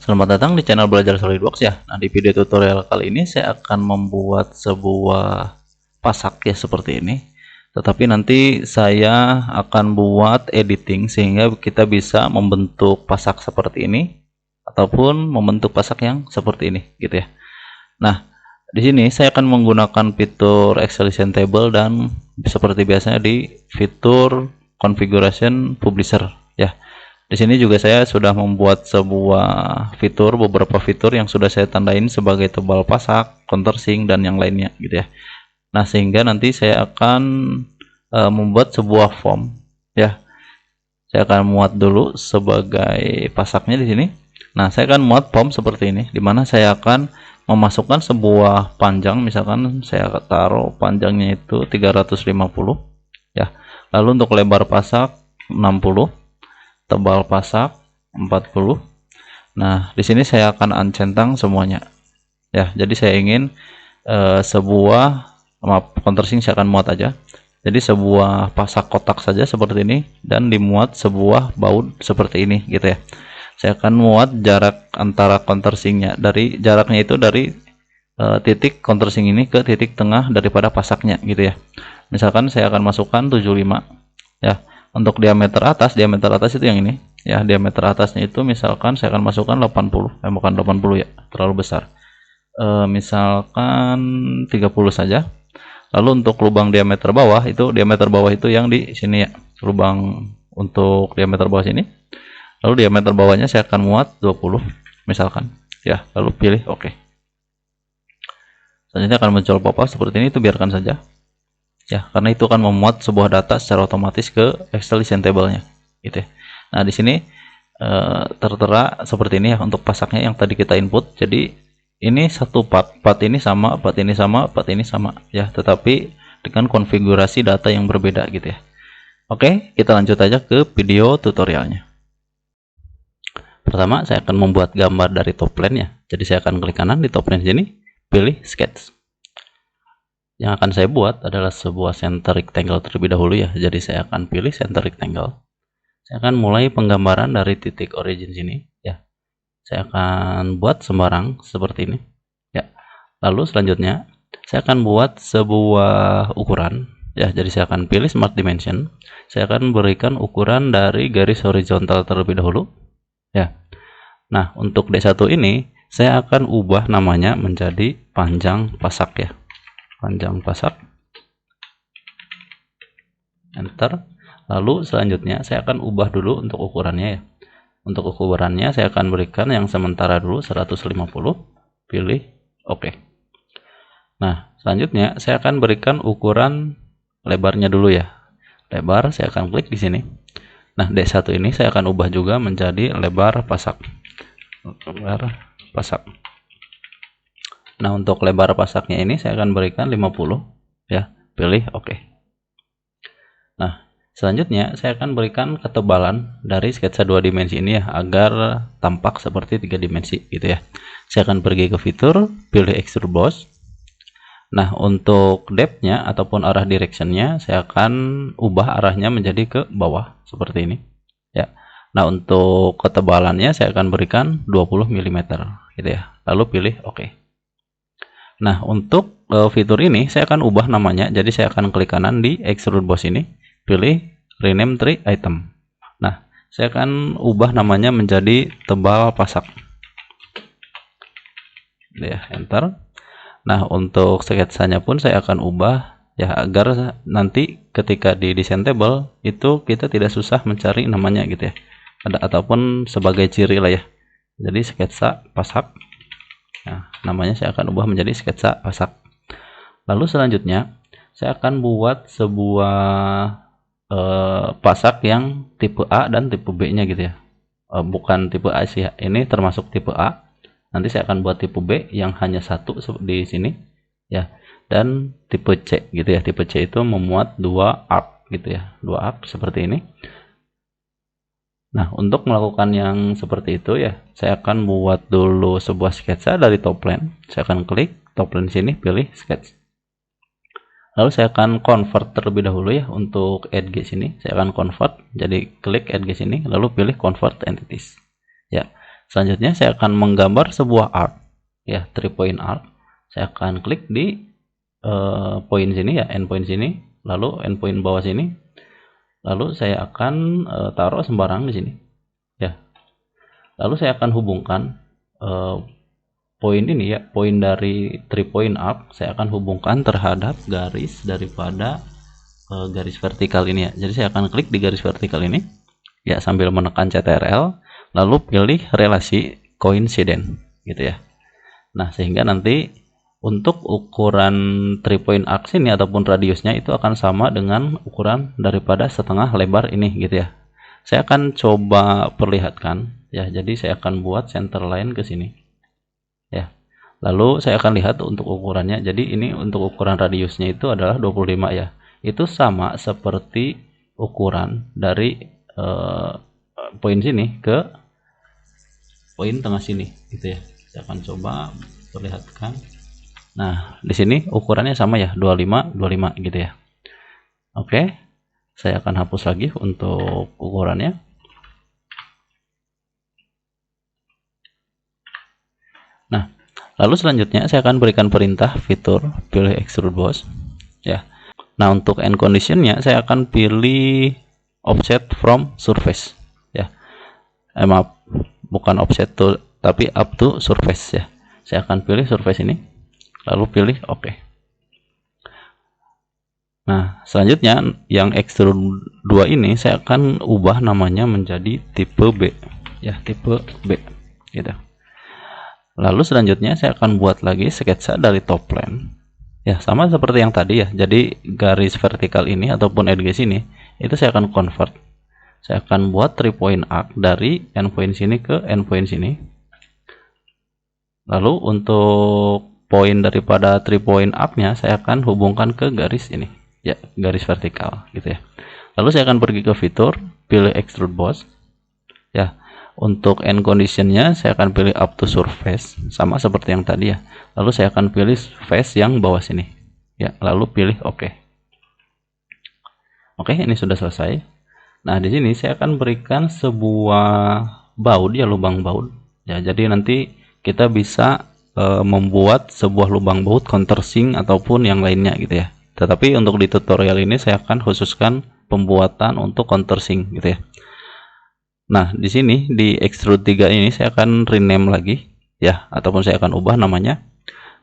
Selamat datang di channel Belajar SolidWorks ya. Nah, di video tutorial kali ini saya akan membuat sebuah pasak ya seperti ini. Tetapi nanti saya akan buat editing sehingga kita bisa membentuk pasak seperti ini ataupun membentuk pasak yang seperti ini gitu ya. Nah, di sini saya akan menggunakan fitur acceleration table dan seperti biasanya di fitur configuration publisher ya. Di sini juga saya sudah membuat beberapa fitur yang sudah saya tandain sebagai tebal pasak, countersink, dan yang lainnya gitu ya. Nah, sehingga nanti saya akan membuat sebuah form ya. Saya akan muat dulu sebagai pasaknya di sini. Nah, saya akan muat form seperti ini, dimana saya akan memasukkan sebuah panjang, misalkan saya taruh panjangnya itu 350 ya. Lalu untuk lebar pasak 60, tebal pasak 40. Nah, di sini saya akan uncentang semuanya ya. Jadi saya ingin countersink saya akan muat aja. Jadi sebuah pasak kotak saja seperti ini dan dimuat sebuah baut seperti ini gitu ya. Saya akan muat jarak antara countersinknya, dari jaraknya itu dari titik countersink ini ke titik tengah daripada pasaknya gitu ya. Misalkan saya akan masukkan 75 ya. Untuk diameter atas itu yang ini ya, diameter atasnya itu misalkan saya akan masukkan 80, bukan 80 ya, terlalu besar. Misalkan 30 saja. Lalu untuk lubang diameter bawah itu yang di sini ya, lubang untuk diameter bawah sini. Lalu diameter bawahnya saya akan muat 20 misalkan ya, lalu pilih oke. Selanjutnya akan muncul pop-up seperti ini, itu biarkan saja ya, karena itu akan memuat sebuah data secara otomatis ke acceleration table-nya gitu ya. Nah, di sini tertera seperti ini ya untuk pasaknya yang tadi kita input. Jadi ini satu part ini sama, part ini sama ya, tetapi dengan konfigurasi data yang berbeda gitu ya. Oke, kita lanjut aja ke video tutorialnya. Pertama, saya akan membuat gambar dari top plane ya. Jadi saya akan klik kanan di top plane sini, pilih sketch. Yang akan saya buat adalah sebuah center rectangle terlebih dahulu ya. Jadi saya akan pilih center rectangle. Saya akan mulai penggambaran dari titik origin sini ya. Saya akan buat sembarang seperti ini ya. Lalu selanjutnya saya akan buat sebuah ukuran ya. Jadi saya akan pilih smart dimension. Saya akan berikan ukuran dari garis horizontal terlebih dahulu ya. Nah, untuk D1 ini saya akan ubah namanya menjadi panjang pasak ya. Panjang pasak, enter. Lalu selanjutnya saya akan ubah dulu untuk ukurannya ya. Untuk ukurannya saya akan berikan yang sementara dulu 150, pilih oke. Nah, selanjutnya saya akan berikan ukuran lebarnya dulu ya. Lebar saya akan klik di sini. Nah, D1 ini saya akan ubah juga menjadi lebar pasak. Lebar pasak. Nah, untuk lebar pasaknya ini saya akan berikan 50 ya, pilih oke. Nah, selanjutnya saya akan berikan ketebalan dari sketsa 2 dimensi ini ya, agar tampak seperti 3 dimensi gitu ya. Saya akan pergi ke fitur, pilih extrude boss. Nah, untuk depth-nya ataupun arah direction-nya saya akan ubah arahnya menjadi ke bawah seperti ini ya. Nah, untuk ketebalannya saya akan berikan 20 mm gitu ya. Lalu pilih oke. Nah, untuk fitur ini saya akan ubah namanya. Jadi saya akan klik kanan di extrude boss ini, pilih rename tree item. Nah, saya akan ubah namanya menjadi tebal pasak ya, enter. Nah, untuk sketsanya pun saya akan ubah ya, agar nanti ketika di design table itu kita tidak susah mencari namanya gitu ya, ataupun sebagai ciri lah ya. Jadi sketsa pasak. Nah, namanya saya akan ubah menjadi sketsa pasak. Lalu selanjutnya saya akan buat sebuah pasak yang tipe A dan tipe B nya gitu ya. Bukan tipe A sih ya, ini termasuk tipe A. Nanti saya akan buat tipe B yang hanya satu di sini ya, dan tipe C gitu ya. Tipe C itu memuat 2 arc gitu ya, 2 arc seperti ini. Nah, untuk melakukan yang seperti itu ya, saya akan buat dulu sebuah sketsa dari top plane. Saya akan klik top plane sini, pilih sketch. Lalu saya akan convert terlebih dahulu ya, untuk edge sini. Saya akan convert, jadi klik edge sini, lalu pilih convert entities. Ya, Selanjutnya saya akan menggambar sebuah arc, ya, 3 point arc. Saya akan klik di poin sini ya, endpoint sini, lalu endpoint bawah sini, lalu saya akan taruh sembarang di sini, ya. Lalu saya akan hubungkan poin ini ya, poin dari 3 point arc, saya akan hubungkan terhadap garis daripada garis vertikal ini ya. Jadi saya akan klik di garis vertikal ini, ya, sambil menekan CTRL, lalu pilih relasi coincident, gitu ya. Nah, sehingga nanti untuk ukuran 3 point arc ini ataupun radiusnya itu akan sama dengan ukuran daripada setengah lebar ini, gitu ya. Saya akan coba perlihatkan, ya. Jadi saya akan buat center line ke sini, ya. Lalu saya akan lihat untuk ukurannya. Jadi ini untuk ukuran radiusnya itu adalah 25 ya. Itu sama seperti ukuran dari poin sini ke poin tengah sini, gitu ya. Saya akan coba perlihatkan. Nah, di sini ukurannya sama ya, 25 25 gitu ya. Oke. Saya akan hapus lagi untuk ukurannya. Nah, lalu selanjutnya saya akan berikan perintah fitur pilih extrude boss, ya. Nah, untuk end conditionnya saya akan pilih offset from surface, ya. Maaf, bukan offset to, tapi up to surface ya. Saya akan pilih surface ini, lalu pilih OK. Nah, selanjutnya yang extrude 2 ini saya akan ubah namanya menjadi tipe B, ya, tipe B, gitu. Lalu selanjutnya saya akan buat lagi sketsa dari top plane, ya, sama seperti yang tadi ya. Jadi garis vertikal ini ataupun edges ini itu saya akan convert. Saya akan buat 3 point arc dari endpoint sini ke endpoint sini. Lalu untuk poin daripada 3 point arc-nya saya akan hubungkan ke garis ini, ya, garis vertikal, gitu ya. Lalu saya akan pergi ke fitur, pilih extrude boss, ya. Untuk end conditionnya saya akan pilih up to surface, sama seperti yang tadi ya. Lalu saya akan pilih face yang bawah sini, ya. Lalu pilih OK. Oke, ini sudah selesai. Nah, di sini saya akan berikan sebuah baut, ya, lubang baut, ya. Jadi nanti kita bisa membuat sebuah lubang baut countersink ataupun yang lainnya, gitu ya. Tetapi untuk di tutorial ini saya akan khususkan pembuatan untuk countersink, gitu ya. Nah, di sini di extrude 3 ini saya akan rename lagi, ya, ataupun saya akan ubah namanya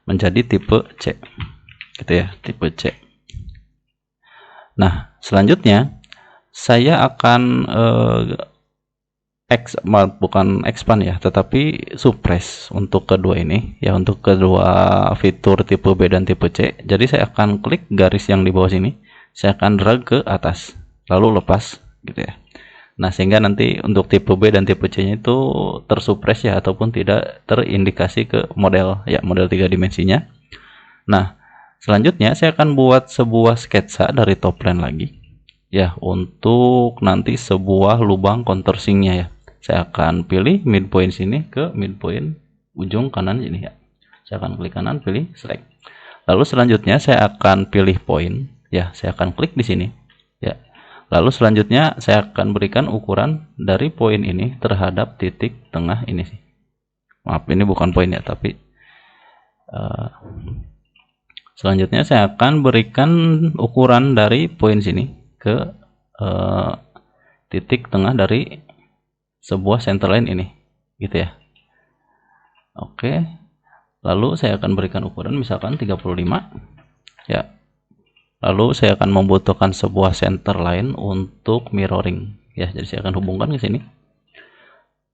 menjadi tipe C, gitu ya, tipe C. Nah, selanjutnya saya akan bukan expand ya, tetapi suppress untuk kedua ini, ya, untuk kedua fitur tipe B dan tipe C. Jadi saya akan klik garis yang di bawah sini, saya akan drag ke atas, lalu lepas, gitu ya. Nah, sehingga nanti untuk tipe B dan tipe C nya itu tersuppress ya, ataupun tidak terindikasi ke model, ya, model 3 dimensinya. Nah, selanjutnya saya akan buat sebuah sketsa dari top plane lagi, ya, untuk nanti sebuah lubang countersinknya, ya. Saya akan pilih midpoint sini ke midpoint ujung kanan ini, ya. Saya akan klik kanan, pilih select. Lalu selanjutnya saya akan pilih point, ya. Saya akan klik di sini, ya. Lalu selanjutnya saya akan berikan ukuran dari poin ini terhadap titik tengah ini sih. Maaf, ini bukan poin ya, tapi selanjutnya saya akan berikan ukuran dari poin sini ke titik tengah dari sebuah center line ini, gitu ya. Oke. Lalu saya akan berikan ukuran misalkan 35, ya. Lalu saya akan membutuhkan sebuah center line untuk mirroring, ya. Jadi saya akan hubungkan ke sini.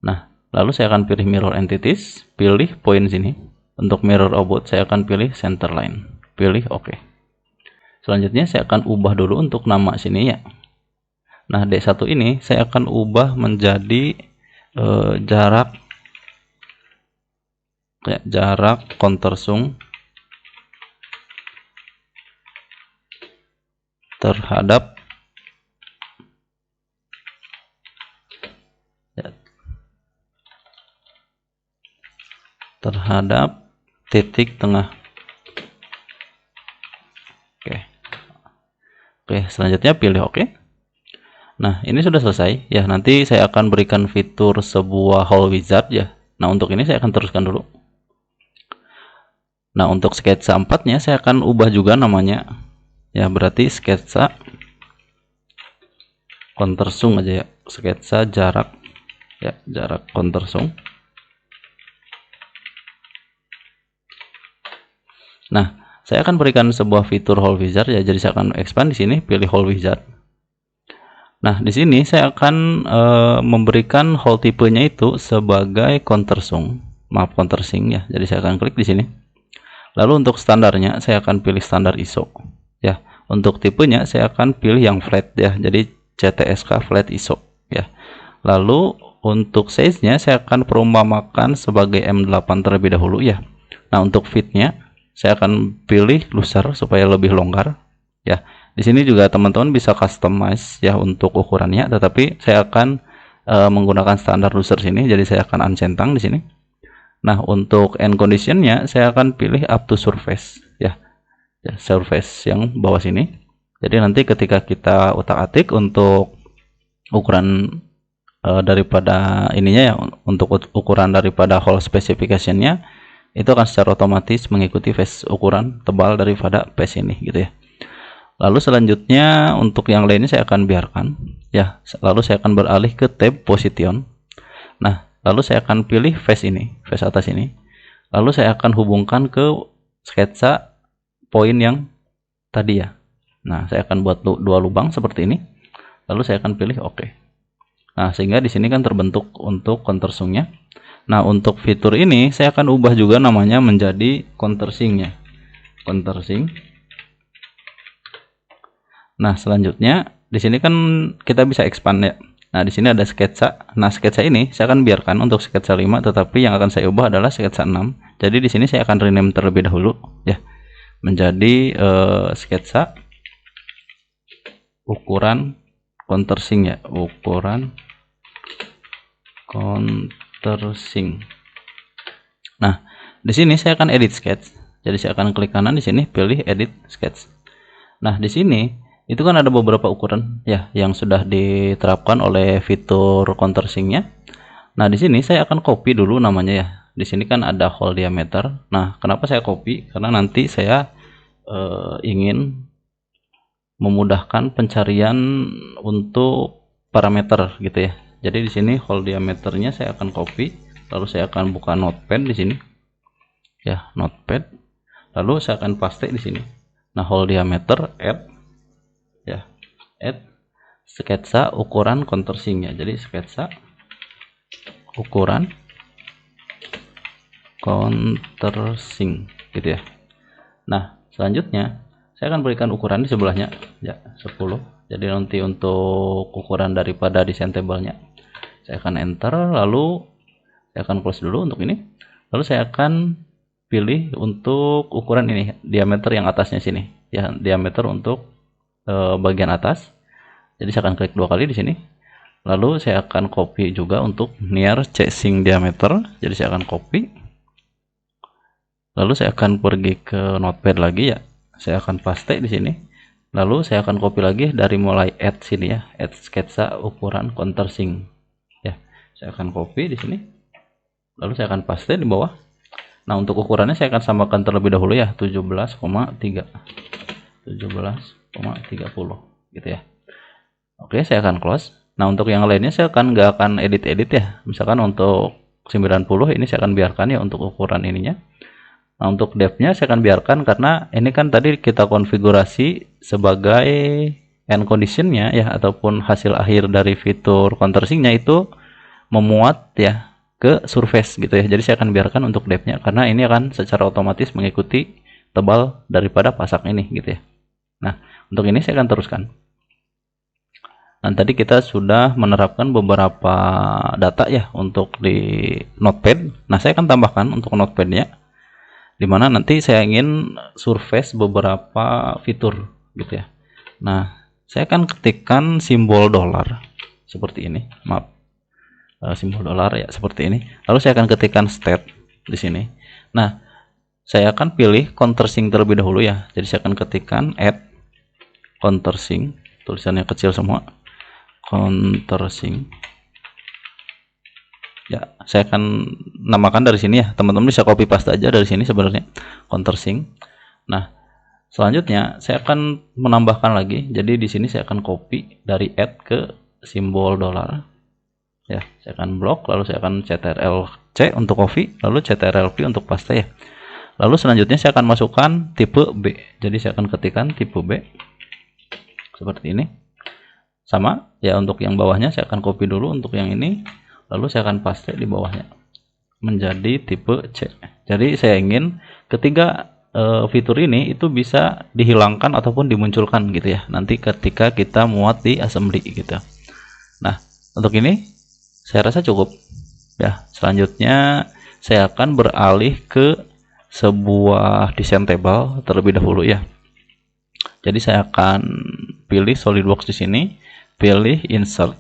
Nah, lalu saya akan pilih mirror entities, pilih poin sini. Untuk mirror object saya akan pilih center line, pilih OK. Selanjutnya saya akan ubah dulu untuk nama sini, ya. Nah, D1 ini saya akan ubah menjadi jarak countersunk terhadap titik tengah. Oke, selanjutnya pilih OK. Nah, ini sudah selesai, ya. Nanti saya akan berikan fitur sebuah hole wizard, ya. Nah, untuk ini saya akan teruskan dulu. Nah, untuk sketsa 4-nya saya akan ubah juga namanya. Ya, berarti sketsa kontersung aja ya. Sketsa jarak ya, jarak kontersung. Nah, saya akan berikan sebuah fitur hole wizard ya. Jadi saya akan expand di sini, pilih hole wizard. Nah, di sini saya akan memberikan hole tipenya itu sebagai kontersung. Maaf, kontersing ya. Jadi saya akan klik di sini. Lalu untuk standarnya saya akan pilih standar ISO ya. Untuk tipenya saya akan pilih yang flat ya. Jadi CTSK flat ISO ya. Lalu untuk size-nya saya akan perumpamakan sebagai M8 terlebih dahulu ya. Nah, untuk fit-nya saya akan pilih looser supaya lebih longgar ya. Di sini juga teman-teman bisa customize ya untuk ukurannya, tetapi saya akan menggunakan standar looser sini. Jadi saya akan uncentang di sini. Nah, untuk end conditionnya saya akan pilih up to surface ya, surface yang bawah sini. Jadi nanti ketika kita utak-atik untuk ukuran daripada ininya ya, untuk ukuran daripada hole specification-nya itu akan secara otomatis mengikuti face ukuran tebal daripada face ini gitu ya. Lalu selanjutnya untuk yang lainnya saya akan biarkan ya. Lalu saya akan beralih ke tab position. Nah, lalu saya akan pilih face ini, face atas ini. Lalu saya akan hubungkan ke sketsa poin yang tadi ya. Nah, saya akan buat dua lubang seperti ini. Lalu saya akan pilih OK. Nah, sehingga di sini kan terbentuk untuk kontersungnya. Nah, untuk fitur ini saya akan ubah juga namanya menjadi kontersingnya. Kontersing. Nah, selanjutnya di sini kan kita bisa expand ya. Nah, di sini ada sketsa. Nah, sketsa ini saya akan biarkan untuk sketsa 5, tetapi yang akan saya ubah adalah sketsa 6. Jadi di sini saya akan rename terlebih dahulu ya, menjadi sketsa ukuran kontersing ya, ukuran kontersing. Nah, di sini saya akan edit sketch. Jadi saya akan klik kanan di sini, pilih edit sketch. Nah, di sini itu kan ada beberapa ukuran ya yang sudah diterapkan oleh fitur kontersingnya. Nah, di sini saya akan copy dulu namanya ya. Di sini kan ada hole diameter. Nah, kenapa saya copy? Karena nanti saya ingin memudahkan pencarian untuk parameter gitu ya. Jadi di sini hole diameternya saya akan copy, lalu saya akan buka notepad di sini. Ya, notepad. Lalu saya akan paste di sini. Nah, hole diameter add ya, add sketsa ukuran kontersingnya. Jadi sketsa ukuran kontersing gitu ya. Nah, selanjutnya saya akan berikan ukuran di sebelahnya ya, 10. Jadi nanti untuk ukuran daripada desain tabelnya saya akan enter, lalu saya akan close dulu untuk ini. Lalu saya akan pilih untuk ukuran ini, diameter yang atasnya sini ya, diameter untuk bagian atas. Jadi saya akan klik 2 kali di sini. Lalu saya akan copy juga untuk near chasing diameter. Jadi saya akan copy. Lalu saya akan pergi ke notepad lagi ya. Saya akan paste di sini. Lalu saya akan copy lagi dari mulai add sini ya, add sketsa ukuran kontersing. Ya, saya akan copy di sini. Lalu saya akan paste di bawah. Nah, untuk ukurannya saya akan samakan terlebih dahulu ya, 17,3. 17,30 gitu ya. Oke, saya akan close. Nah, untuk yang lainnya saya nggak akan edit-edit ya. Misalkan untuk 90 ini saya akan biarkan ya untuk ukuran ininya. Nah, untuk depth-nya saya akan biarkan karena ini kan tadi kita konfigurasi sebagai end condition-nya ya, ataupun hasil akhir dari fitur kontersingnya itu memuat ya ke surface gitu ya. Jadi saya akan biarkan untuk depth-nya karena ini akan secara otomatis mengikuti tebal daripada pasak ini gitu ya. Nah, untuk ini saya akan teruskan. Nah, tadi kita sudah menerapkan beberapa data ya untuk di notepad. Nah, saya akan tambahkan untuk notepadnya, dimana nanti saya ingin surface beberapa fitur gitu ya. Nah, saya akan ketikkan simbol dolar seperti ini. Maaf, simbol dolar ya seperti ini. Lalu saya akan ketikkan state di sini. Nah, saya akan pilih kontersing terlebih dahulu ya. Jadi saya akan ketikkan add kontersing, tulisannya kecil semua, kontersing ya. Saya akan namakan dari sini ya. Teman-teman bisa copy paste aja dari sini sebenarnya countersink. Nah, selanjutnya saya akan menambahkan lagi. Jadi di sini saya akan copy dari add ke simbol dolar. Ya, saya akan blok, lalu saya akan CTRL-C untuk copy, lalu CTRL-V untuk paste ya. Lalu selanjutnya saya akan masukkan tipe B. Jadi saya akan ketikkan tipe B seperti ini. Sama ya, untuk yang bawahnya saya akan copy dulu untuk yang ini, lalu saya akan paste di bawahnya menjadi tipe C. Jadi saya ingin ketiga fitur ini itu bisa dihilangkan ataupun dimunculkan gitu ya, nanti ketika kita muat di assembly gitu. Nah, untuk ini saya rasa cukup ya. Selanjutnya saya akan beralih ke sebuah desain table terlebih dahulu ya. Jadi saya akan pilih SolidWorks di sini, pilih insert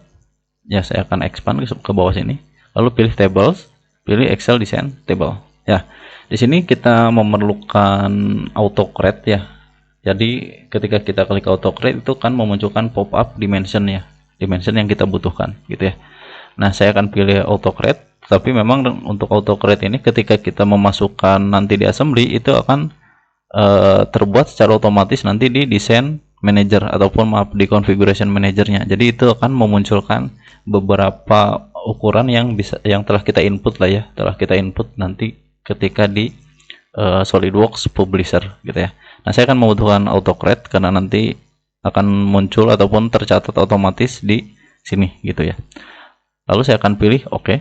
ya, saya akan expand ke bawah sini, lalu pilih tables, pilih Excel design table ya. Di sini kita memerlukan autocreate ya. Jadi ketika kita klik autocreate itu kan memunculkan pop-up dimension ya, dimension yang kita butuhkan gitu ya. Nah, saya akan pilih autocreate, tapi memang untuk autocreate ini ketika kita memasukkan nanti di assembly itu akan terbuat secara otomatis nanti di design manager ataupun maaf di configuration manajernya. Jadi itu akan memunculkan beberapa ukuran yang telah kita input lah ya, telah kita input nanti ketika di SolidWorks Publisher gitu ya. Nah, saya akan membutuhkan autocreate karena nanti akan muncul ataupun tercatat otomatis di sini gitu ya. Lalu saya akan pilih OK.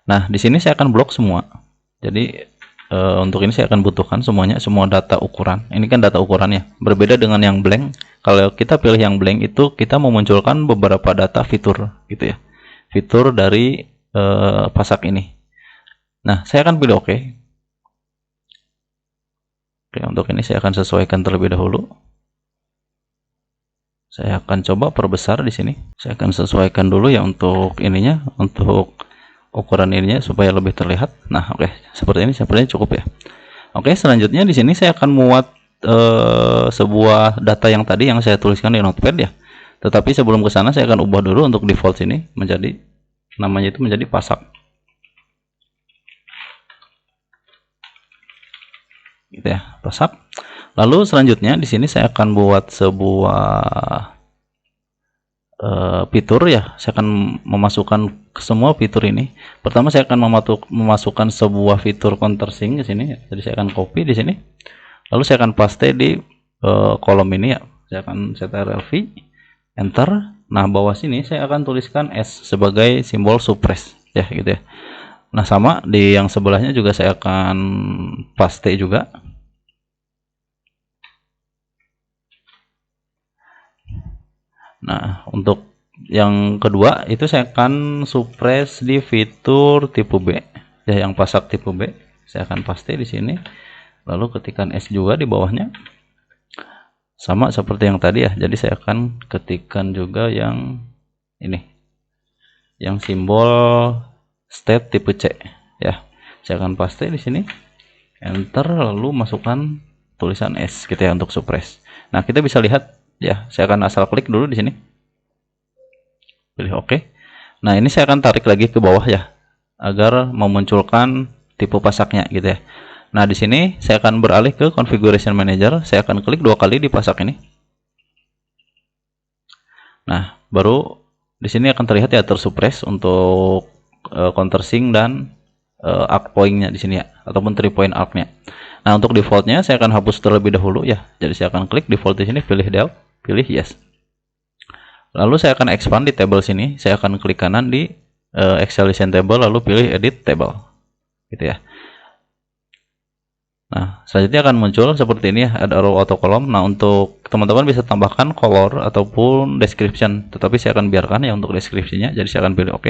Nah, di sini saya akan blok semua. Jadi untuk ini saya akan butuhkan semuanya, semua data ukuran. Ini kan data ukurannya. Berbeda dengan yang blank. Kalau kita pilih yang blank itu kita memunculkan beberapa data fitur gitu ya. Fitur dari pasak ini. Nah, saya akan pilih OK. Oke, untuk ini saya akan sesuaikan terlebih dahulu. Saya akan coba perbesar di sini. Saya akan sesuaikan dulu ya untuk ininya, untuk ukuran ininya supaya lebih terlihat. Nah, oke, seperti ini sepertinya cukup ya. Oke, selanjutnya di sini saya akan muat sebuah data yang tadi yang saya tuliskan di notepad ya. Tetapi sebelum ke sana saya akan ubah dulu untuk default sini menjadi namanya itu menjadi pasak. Gitu ya, pasak. Lalu selanjutnya di sini saya akan buat sebuah fitur ya. Saya akan memasukkan ke semua fitur ini. Pertama saya akan memasukkan sebuah fitur countersink di sini. Jadi saya akan copy di sini. Lalu saya akan paste di kolom ini ya. Saya akan CTRL-V, enter. Nah, bawah sini saya akan tuliskan S sebagai simbol suppress ya gitu ya. Nah, sama di yang sebelahnya juga saya akan paste juga. Nah, untuk yang kedua itu saya akan suppress di fitur tipe B ya, yang pasak tipe B. Saya akan paste di sini. Lalu ketikkan S juga di bawahnya. Sama seperti yang tadi ya. Jadi saya akan ketikkan juga yang ini. Yang simbol state tipe C ya. Saya akan paste di sini. Enter, lalu masukkan tulisan S gitu ya untuk suppress. Nah, kita bisa lihat ya, saya akan asal klik dulu di sini. Pilih OK. Nah, ini saya akan tarik lagi ke bawah ya, agar memunculkan tipe pasaknya gitu ya. Nah, di sini saya akan beralih ke configuration manager. Saya akan klik 2 kali di pasak ini. Nah, baru di sini akan terlihat ya tersuppress untuk countersink dan arc point-nya di sini ya, ataupun 3 point arc-nya. Nah, untuk defaultnya saya akan hapus terlebih dahulu ya. Jadi saya akan klik default di sini, pilih del, pilih yes. Lalu saya akan expand di table sini. Saya akan klik kanan di Excel design table, lalu pilih edit table, gitu ya. Nah, selanjutnya akan muncul seperti ini ya, ada row auto column. Nah, untuk teman-teman bisa tambahkan color ataupun description, tetapi saya akan biarkan ya untuk deskripsinya. Jadi saya akan pilih OK.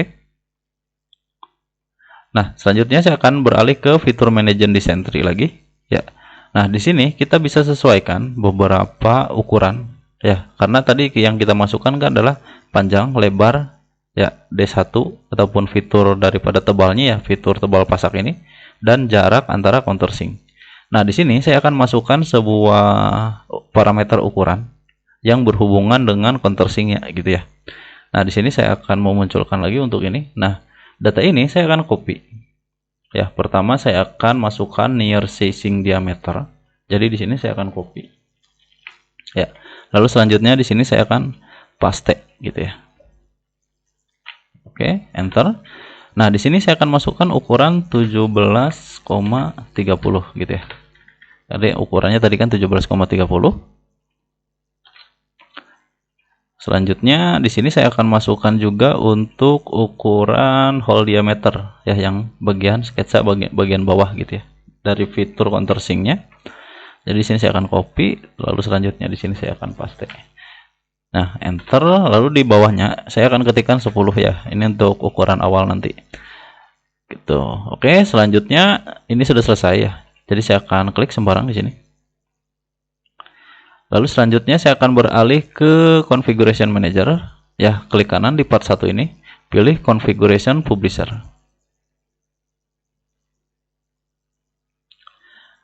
Nah, selanjutnya saya akan beralih ke fitur manage design tree lagi ya. Nah, di sini kita bisa sesuaikan beberapa ukuran ya, karena tadi yang kita masukkan kan adalah panjang, lebar ya, D1 ataupun fitur daripada tebalnya ya, fitur tebal pasak ini, dan jarak antara countersink. Nah, di sini saya akan masukkan sebuah parameter ukuran yang berhubungan dengan countersinknya gitu ya. Nah, di sini saya akan memunculkan lagi untuk ini. Nah, Data ini saya akan copy. Ya, pertama saya akan masukkan near seizing diameter. Jadi di sini saya akan copy. Ya. Lalu selanjutnya di sini saya akan paste gitu ya. Oke, enter. Nah, di sini saya akan masukkan ukuran 17,30 gitu ya. Jadi ukurannya tadi kan 17,30. Selanjutnya di sini saya akan masukkan juga untuk ukuran hole diameter ya, yang bagian sketsa bagian bawah gitu ya, dari fitur countersink-nya. Jadi di sini saya akan copy, lalu selanjutnya di sini saya akan paste. Nah, enter, lalu di bawahnya saya akan ketikkan 10 ya. Ini untuk ukuran awal nanti. Gitu. Oke, selanjutnya ini sudah selesai ya. Jadi saya akan klik sembarang di sini. Lalu selanjutnya saya akan beralih ke Configuration Manager. Ya, klik kanan di part 1 ini, pilih Configuration Publisher.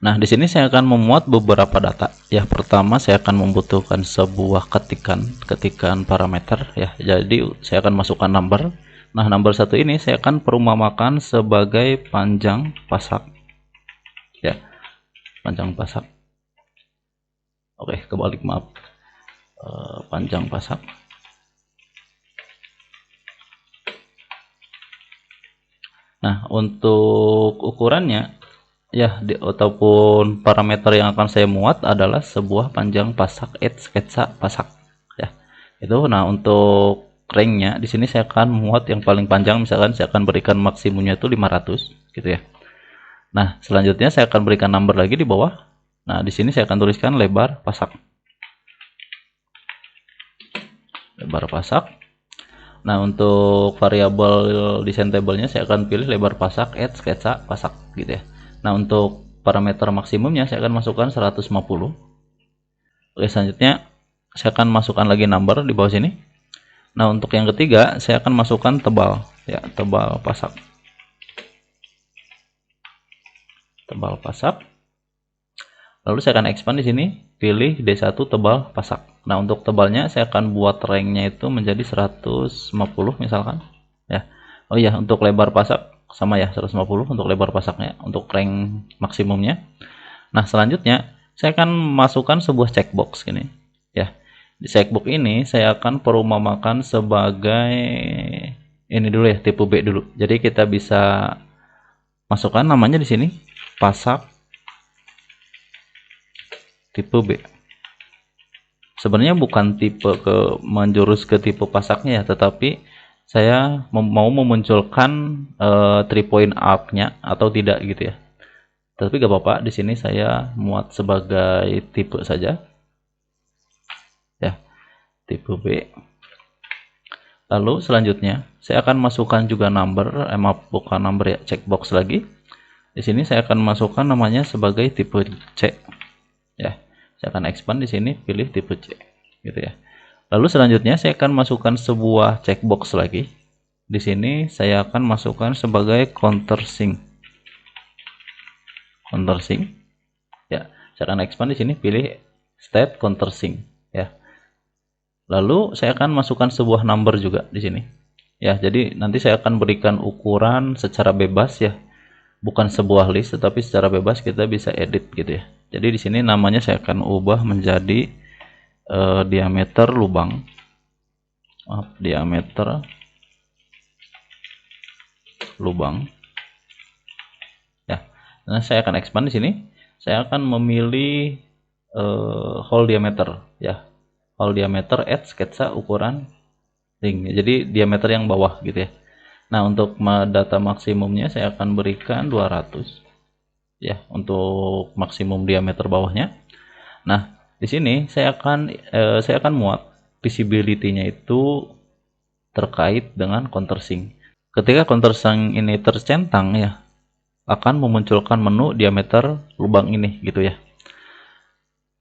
Nah, di sini saya akan memuat beberapa data. Ya, pertama saya akan membutuhkan sebuah ketikan parameter ya. Jadi saya akan masukkan number. Nah, number 1 ini saya akan perumpamakan sebagai panjang pasak. Ya, panjang pasak. Oke, kebalik, maaf. Panjang pasak. Nah, untuk ukurannya ya ataupun parameter yang akan saya muat adalah sebuah panjang pasak sketsa pasak ya. Itu nah, untuk ringnya di sini saya akan muat yang paling panjang, misalkan saya akan berikan maksimumnya itu 500 gitu ya. Nah, selanjutnya saya akan berikan number lagi di bawah. Nah, di sini saya akan tuliskan lebar pasak. Lebar pasak. Nah, untuk variabel design table-nya saya akan pilih lebar pasak sketsa pasak gitu ya. Nah, untuk parameter maksimumnya saya akan masukkan 150. Oke, selanjutnya saya akan masukkan lagi number di bawah sini. Nah, untuk yang ketiga saya akan masukkan tebal ya, tebal pasak. Tebal pasak. Lalu saya akan expand di sini, pilih D1 tebal pasak. Nah, untuk tebalnya saya akan buat range-nya itu menjadi 150 misalkan. Ya. Oh iya, untuk lebar pasak sama ya, 150 untuk lebar pasaknya, untuk range maksimumnya. Nah, selanjutnya saya akan masukkan sebuah checkbox gini. Ya. Di checkbox ini saya akan perumpamakan sebagai ini dulu ya, tipe B dulu. Jadi kita bisa masukkan namanya di sini, pasak tipe B. Sebenarnya bukan tipe menjurus ke tipe pasaknya ya, tetapi saya mau memunculkan 3-point arc-nya atau tidak gitu ya. Tapi gak apa-apa, di sini saya muat sebagai tipe saja. Ya, tipe B. Lalu selanjutnya saya akan masukkan juga number, maaf bukan number ya, checkbox lagi. Di sini saya akan masukkan namanya sebagai tipe C. Ya. Saya akan expand di sini, pilih tipe C, gitu ya. Lalu selanjutnya saya akan masukkan sebuah checkbox lagi. Di sini saya akan masukkan sebagai countersink. Countersink, ya. Saya akan expand di sini, pilih state countersink, ya. Lalu saya akan masukkan sebuah number juga di sini, ya. Jadi nanti saya akan berikan ukuran secara bebas ya, bukan sebuah list, tetapi secara bebas kita bisa edit gitu ya. Jadi di sini namanya saya akan ubah menjadi diameter lubang. Maaf, diameter lubang. Ya. Nah, saya akan expand di sini. Saya akan memilih hole diameter ya. Hole diameter add sketsa ukuran ring. Jadi diameter yang bawah gitu ya. Nah, untuk data maksimumnya saya akan berikan 200. Ya, untuk maksimum diameter bawahnya. Nah, di sini saya akan muat visibility-nya itu terkait dengan countersink. Ketika countersink ini tercentang ya, akan memunculkan menu diameter lubang ini gitu ya.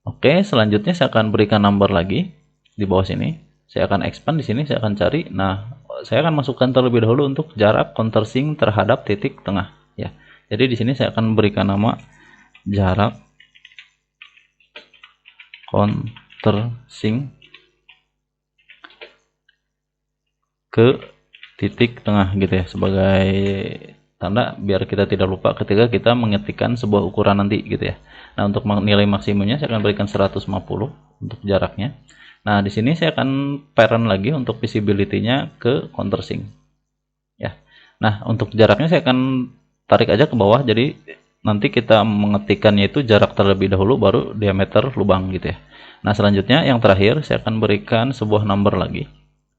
Oke, selanjutnya saya akan berikan number lagi di bawah sini. Saya akan expand di sini, saya akan cari. Nah, saya akan masukkan terlebih dahulu untuk jarak countersink terhadap titik tengah ya. Jadi di sini saya akan berikan nama jarak countersink ke titik tengah gitu ya, sebagai tanda biar kita tidak lupa ketika kita mengetikkan sebuah ukuran nanti gitu ya. Nah, untuk nilai maksimumnya saya akan berikan 150 untuk jaraknya. Nah, di sini saya akan parent lagi untuk visibility-nya ke countersink ya. Nah, untuk jaraknya saya akan tarik aja ke bawah, jadi nanti kita mengetikkannya itu jarak terlebih dahulu baru diameter lubang gitu ya. Nah, selanjutnya yang terakhir saya akan berikan sebuah number lagi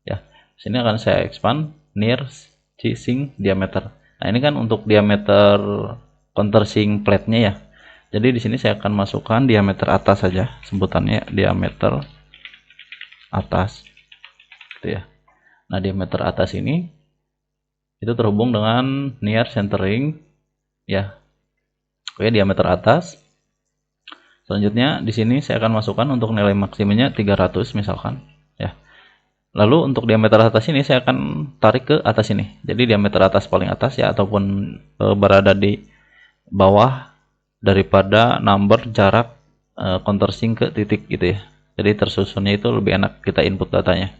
ya. Sini akan saya expand near sink diameter. Nah, ini kan untuk diameter countersink plate-nya ya. Jadi di sini saya akan masukkan diameter atas saja, sebutannya diameter atas gitu ya. Nah, diameter atas ini itu terhubung dengan near centering ya. Oke, diameter atas. Selanjutnya di sini saya akan masukkan untuk nilai maksimumnya 300 misalkan ya. Lalu untuk diameter atas ini saya akan tarik ke atas ini. Jadi diameter atas paling atas ya, ataupun berada di bawah daripada number jarak countersink ke titik gitu ya. Jadi tersusunnya itu lebih enak kita input datanya.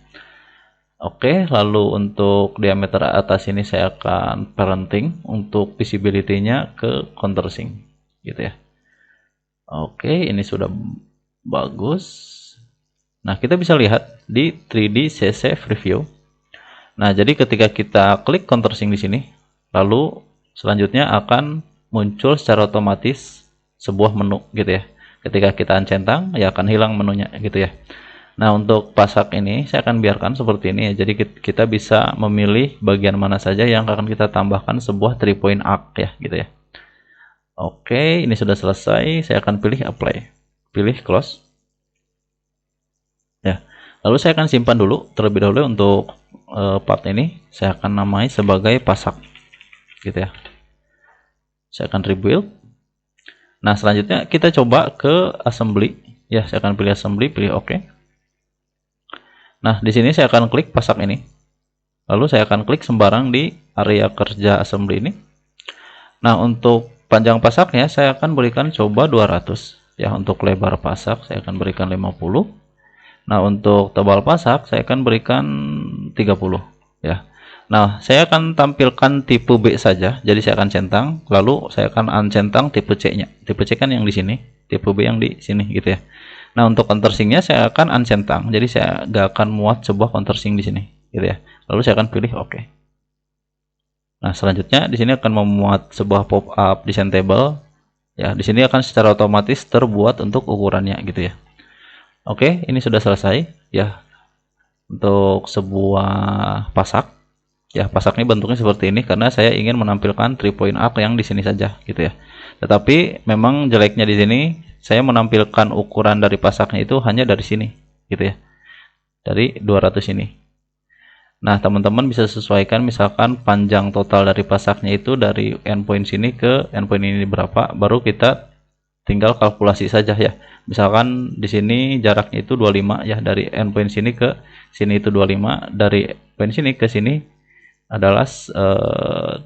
Oke, lalu untuk diameter atas ini saya akan parenting untuk visibility-nya ke countersink gitu ya. Oke, ini sudah bagus. Nah, kita bisa lihat di 3D CC Preview. Nah, jadi ketika kita klik countersink di sini, lalu selanjutnya akan muncul secara otomatis sebuah menu gitu ya. Ketika kita centang, ya akan hilang menunya gitu ya. Nah, untuk pasak ini saya akan biarkan seperti ini ya. Jadi kita bisa memilih bagian mana saja yang akan kita tambahkan sebuah 3 point arc ya gitu ya. Oke, ini sudah selesai. Saya akan pilih apply. Pilih close. Ya, lalu saya akan simpan dulu terlebih dahulu untuk part ini. Saya akan namai sebagai pasak, gitu ya. Saya akan rebuild. Nah, selanjutnya kita coba ke assembly. Ya, saya akan pilih assembly, pilih OK. Nah, di sini saya akan klik pasak ini. Lalu saya akan klik sembarang di area kerja assembly ini. Nah, untuk panjang pasaknya saya akan berikan coba 200. Ya, untuk lebar pasak saya akan berikan 50. Nah, untuk tebal pasak saya akan berikan 30 ya. Nah, saya akan tampilkan tipe B saja. Jadi saya akan centang, lalu saya akan uncentang tipe C-nya. Tipe C kan yang di sini, tipe B yang di sini gitu ya. Nah, untuk countersink-nya saya akan uncentang. Jadi saya nggak akan muat sebuah countersink di sini gitu ya. Lalu saya akan pilih OK. Nah, selanjutnya di sini akan memuat sebuah pop-up design table. Ya, di sini akan secara otomatis terbuat untuk ukurannya gitu ya. Oke, ini sudah selesai ya untuk sebuah pasak. Ya, pasak ini bentuknya seperti ini karena saya ingin menampilkan 3 point arc yang di sini saja gitu ya. Tetapi memang jeleknya di sini saya menampilkan ukuran dari pasaknya itu hanya dari sini gitu ya. Dari 200 ini. Nah, teman-teman bisa sesuaikan misalkan panjang total dari pasaknya itu dari endpoint sini ke endpoint ini berapa, baru kita tinggal kalkulasi saja ya. Misalkan di sini jaraknya itu 25 ya, dari endpoint sini ke sini itu 25, dari point sini ke sini adalah 20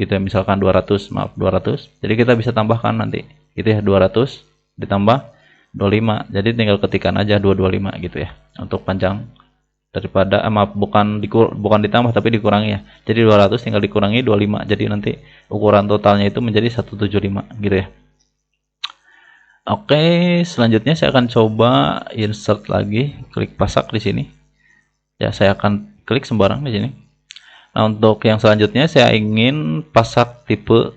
gitu ya, misalkan 200, maaf 200. Jadi kita bisa tambahkan nanti gitu ya, 200 ditambah 25. Jadi tinggal ketikkan aja 225 gitu ya untuk panjang daripada maaf bukan ditambah tapi dikurangi ya. Jadi 200 tinggal dikurangi 25. Jadi nanti ukuran totalnya itu menjadi 175 gitu ya. Oke, selanjutnya saya akan coba insert lagi, klik pasak di sini. Ya, saya akan klik sembarang di sini. Nah, untuk yang selanjutnya saya ingin pasak tipe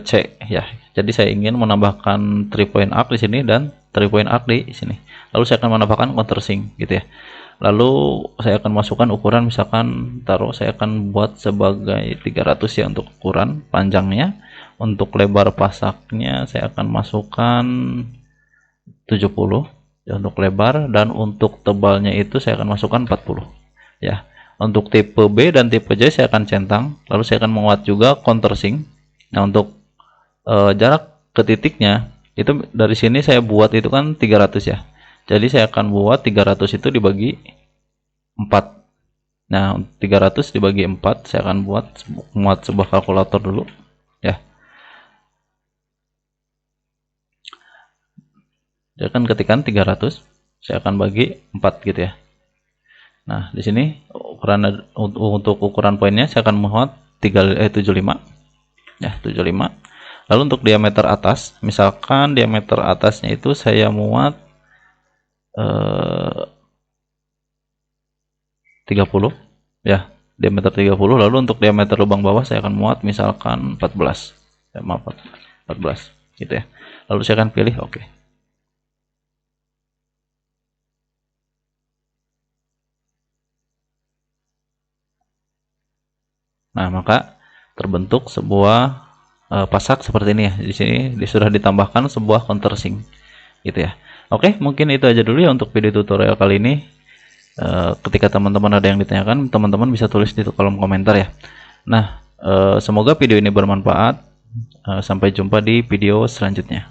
C ya. Jadi saya ingin menambahkan 3 point arc di sini dan 3 point arc di sini. Lalu saya akan menambahkan countersink gitu ya. Lalu saya akan masukkan ukuran, misalkan taruh saya akan buat sebagai 300 ya untuk ukuran panjangnya. Untuk lebar pasaknya saya akan masukkan 70 ya untuk lebar, dan untuk tebalnya itu saya akan masukkan 40 ya. Untuk tipe B dan tipe J saya akan centang, lalu saya akan menguat juga countersink. Nah, untuk jarak ke titiknya itu dari sini saya buat itu kan 300 ya. Jadi saya akan buat 300 itu dibagi 4. Nah, 300 dibagi 4 saya akan muat sebuah kalkulator dulu ya. Saya akan ketikkan 300, saya akan bagi 4 gitu ya. Nah, di sini untuk ukuran poinnya saya akan muat 75 ya, 75. Lalu untuk diameter atas, misalkan diameter atasnya itu saya muat 30 ya, diameter 30. Lalu untuk diameter lubang bawah saya akan muat misalkan 14 ya, maaf, 14 gitu ya. Lalu saya akan pilih oke. Nah, maka terbentuk sebuah pasak seperti ini ya. Di sini sudah ditambahkan sebuah countersink gitu ya. Oke, mungkin itu aja dulu ya untuk video tutorial kali ini. Ketika teman-teman ada yang ditanyakan, teman-teman bisa tulis di kolom komentar ya. Nah, semoga video ini bermanfaat. Sampai jumpa di video selanjutnya.